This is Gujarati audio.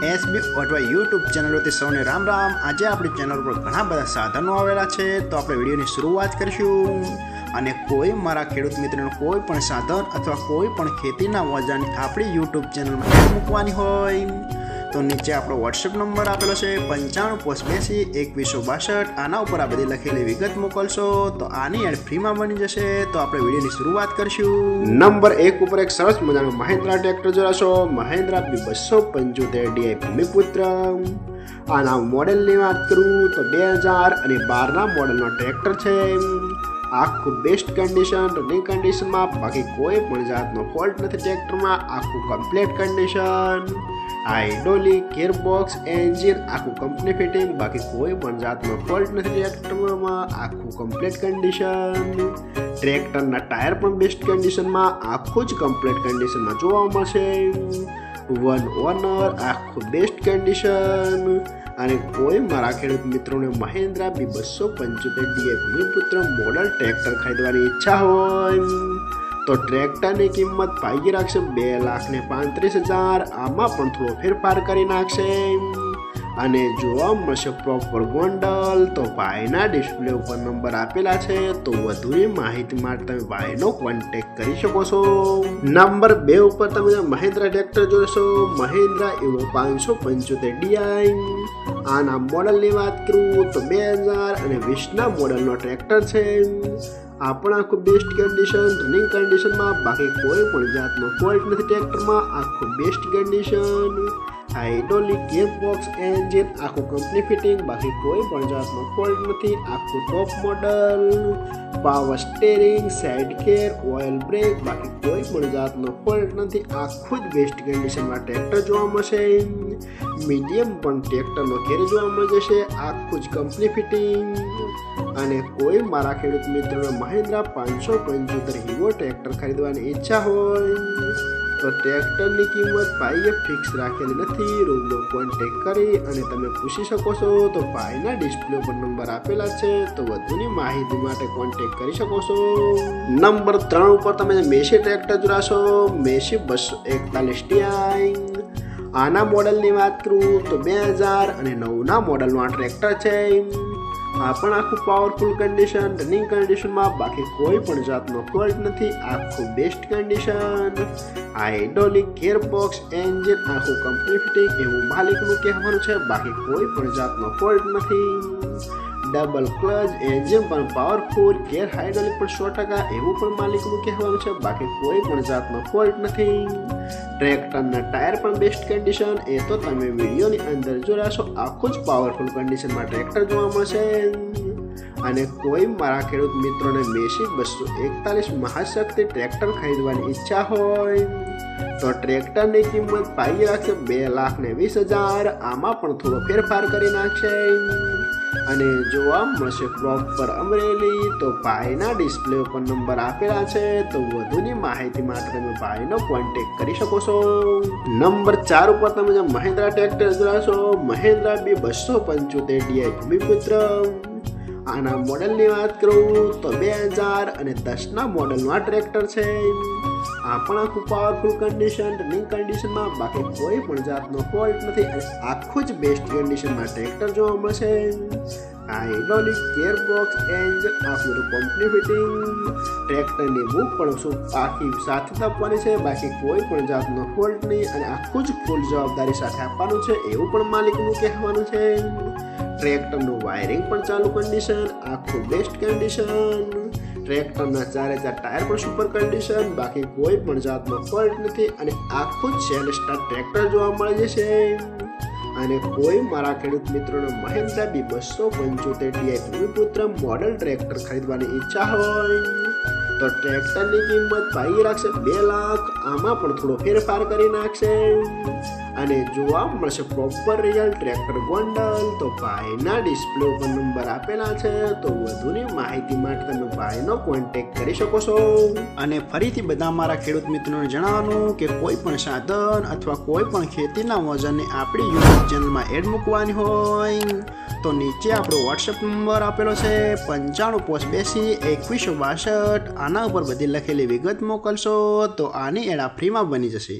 એસબી અथवा यूट्यूब चैनल होती सौने राम राम। आज अपनी चैनल पर घણા બધા સાધનો આવેલા છે, તો આપણે વિડીયોની શરૂઆત કરીશું। અને કોઈ મારા ખેડૂત મિત્રોને કોઈ પણ સાધન અથવા કોઈ પણ ખેતીના ઓજારની આપણી YouTube ચેનલમાં એડ મૂકવાની હોય તો નીચે આપણો WhatsApp નંબર આપેલો છે 95822162। આના ઉપર આ બધી લખેલી વિગત મોકલશો તો આની એડ ફ્રીમાં બની જશે। તો આપણે વિડીયોની શરૂઆત કરીશું। નંબર 1 ઉપર એક સરસ મજાનું મહિન્દ્રા ટ્રેક્ટર જોડાશો, મહિન્દ્રા B275 DI ભૂમિપુત્ર। આના મોડેલની વાત કરું તો 2012ના મોડેલનો ટ્રેક્ટર છે। આખું બેસ્ટ કન્ડિશન, રનિંગ કન્ડિશનમાં, બાકી કોઈ પણ જાતનો ફોલ્ટ નથી ટ્રેક્ટરમાં। આખું complete condition, hydraulic, gearbox, engine આખું કંપની ફિટિંગ, બાકી કોઈ પણ જાતનો ફોલ્ટ નથી ટ્રેક્ટરમાં। આખું કમ્પ્લીટ કન્ડિશન, ટ્રેક્ટરના ટાયર પણ બેસ્ટ કન્ડિશનમાં, આખું જ કમ્પ્લીટ કન્ડિશનમાં જોવા મળશે। વન ઓનર, આખું બેસ્ટ કન્ડિશન। અને કોઈ મારા ખેડૂત મિત્રોને Mahindra B275 DI Bhumiputra model tractor ખરીદવાની ઈચ્છા હોય તો ટ્રેક્ટરની કિંમત પાઈ રાખશે 2,35,000। આમાં પણ થોડો ફેરફાર કરી નાખશે અને જોવા મળશે પ્રોપર ગોંડલ। તો ભાઈના ડિસ્પ્લે ઉપર નંબર આપેલા છે, તો વધુની માહિતી માટે તમે ભાઈનો કોન્ટેક્ટ કરી શકો છો। નંબર 2 ઉપર તમે મહિન્દ્રા ટ્રેક્ટર જોશો, મહિન્દ્રા EVO 575 DI। આના મોડલની વાત કરું તો 2020ના મોડલનો ટ્રેક્ટર છે। આ પણ આખું બેસ્ટ કન્ડિશન, રનિંગ કન્ડિશનમાં, બાકી કોઈ પણ જાતનો ફોલ્ટ નથી ટ્રેક્ટરમાં। આખું best condition, hydraulic, gearbox, engine આખું કંપની ફિટિંગ, બાકી કોઈ પણ જાતનો ફોલ્ટ નથી। આખું top model, power steering, side ગેર, ઓઇલ બ્રેક, બાકી કોઈ પણ જાતનો ફોલ્ટ નથી। આખું જ બેસ્ટ કન્ડિશનમાં ટ્રેક્ટર જોવા મળશે। મીડિયમ પણ ટ્રેક્ટરનો ઘેર જોવા મળી જશે, આખું જ કંપની ફિટિંગ। અને કોઈ મારા ખેડૂત મિત્રોને મહિન્દ્રા 575 EVO ટ્રેક્ટર ખરીદવાની ઈચ્છા હોય તો ટ્રેક્ટરની કિંમત ભાઈએ ફિક્સ રાખેલી નથી। રૂબરૂ કોન્ટેક્ટ કરી અને તમે પૂછી શકો છો। તો ભાઈના ડિસ્પ્લે પર નંબર આપેલા છે, તો વધુની માહિતી માટે કોન્ટેક્ટ કરી શકો છો। નંબર 3 ઉપર તમે મેસી ટ્રેક્ટર જોડાશો, મેસી 241 DI। આના મોડલની વાત કરું તો 2009ના મોડલનું આ ટ્રેક્ટર છે। આ પણ આખું પાવરફુલ કન્ડિશન, રનિંગ કન્ડિશનમાં, બાકી કોઈ પણ જાતનો ફોલ્ટ નથી। આખું best condition, hydraulic, gearbox, engine આખું કંપની ફિટિંગ એવું માલિકનું કહેવાનું છે, બાકી કોઈ પણ જાતનો ફોલ્ટ નથી। ડબલ ક્લચ, એન્જિન પણ પાવરફુલ, ગેર હાઇડ્રોલિક પણ 100% એવું પણ માલિકનું કહેવાનું છે, બાકી કોઈ પણ જાતનો ફોલ્ટ નથી। ટ્રેક્ટરના ટાયર પણ બેસ્ટ કન્ડિશન, એ તો તમે વિડીયોની અંદર જોડાશો। આખું જ પાવરફુલ કન્ડિશનમાં ટ્રેક્ટર જોવા મળશે। અને કોઈ મારા ખેડૂત મિત્રોને મેસી 241 મહાશક્તિ ટ્રેક્ટર ખરીદવાની ઈચ્છા હોય તો ટ્રેક્ટરની કિંમત પાઈ રાખશે 2,20,000। આમાં પણ થોડો ફેરફાર કરી નાખશે અને જોવા મળશે પ્રોપર અમરેલી। તો ભાઈના ડિસ્પ્લે ઉપર નંબર આપેલા છે, તો વધુની માહિતી માટે તમે ભાઈનો કોન્ટેક્ટ કરી શકો છો। નંબર 4 ઉપર તમે મહિન્દ્રા ટ્રેક્ટર જોડાશો, મહિન્દ્રા B275 DI ભૂમિપુત્ર। આના મોડલની વાત કરું તો 2010ના મોડલનું આ ટ્રેક્ટર છે। આ પણ આખું પાવરફુલ કન્ડિશન, રનિંગ કન્ડિશનમાં, બાકી કોઈ પણ જાતનો ફોલ્ટ નથી। આખું જ બેસ્ટ કન્ડિશનમાં ટ્રેક્ટર જોવા મળશે। હાઇડ્રોલિક, ગિયરબોક્સ, એન્જિન આખું કંપની ફિટિંગ। ટ્રેક્ટરની બુક પણ શું આખી સાથે આપવાની છે, બાકી કોઈ પણ જાતનો ફોલ્ટ નહીં અને આખું જ ફૂલ જવાબદારી સાથે આપવાનું છે એવું પણ માલિકનું કહેવાનું છે। ટ્રેક્ટરનું વાયરિંગ પણ ચાલુ કન્ડિશન, આખું બેસ્ટ કન્ડિશન। ટ્રેક્ટરના 4 ટાયર પણ સુપર કન્ડિશન, બાકી કોઈ પણ જાતનો ફોલ્ટ નથી અને આખું જ સેલ સ્ટાર ટ્રેક્ટર જોવા મળી જશે। અને કોઈ મારા ખેડૂત મિત્રોને Mahindra B275 DI Bhumiputra model tractor ખરીદવાની ઈચ્છા હોય તો ટ્રેક્ટરની કિંમત પાઈ રાખશે 2 લાખ। આમાં પણ થોડો ફેરફાર કરી નાખશે અને જોવા મળશે પ્રોપર રિયલ ટ્રેક્ટર ગોંડલ। તો ભાઈના ડિસ્પ્લે ઉપર નંબર આપેલા છે, તો વધુની માહિતી માટે તમે ભાઈનો કોન્ટેક્ટ કરી શકો છો। અને ફરીથી બધા મારા ખેડૂત મિત્રોને જણાવવાનું કે કોઈ પણ સાધન અથવા કોઈ પણ ખેતીના ઓજારને આપણી YouTube ચેનલમાં એડ મૂકવાની હોય તો નીચે આપણો WhatsApp નંબર આપેલો છે 95822162। આના ઉપર બધી લખેલી વિગત મોકલશો તો આની એડ ફ્રીમાં બની જશે।